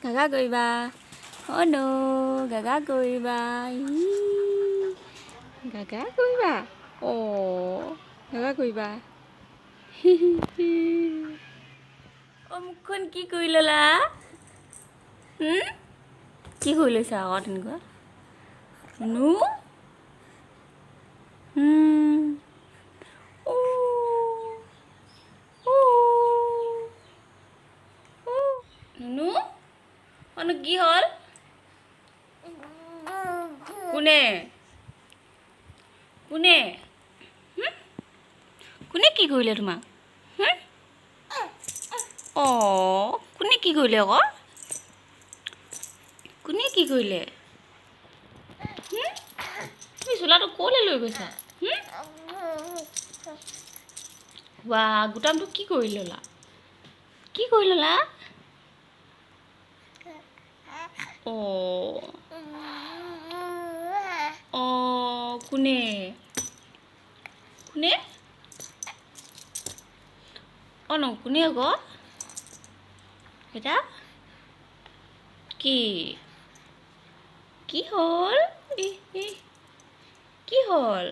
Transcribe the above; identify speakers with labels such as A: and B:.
A: Gaga কৰিবা অনো Gaga কৰিবা Gaga কৰিবা গাগা কৰিবা মুখখন কি কৰি ল'লা কি কৰি লৈছা আকৌ তেনেকুৱা নুনু নুনু অনো কি হ'ল কোনে কোনে কোনে কি কৰিলে তোমাক কোনে কি কৰিলে আকৌ কোনে কি কৰিলে তুমি চোলাটো ক'লৈ লৈ গৈছা বা গোটামটো কি কৰি ল'লা কোনে ন কোনে আকৌ এটা কি হ'ল কি হ'ল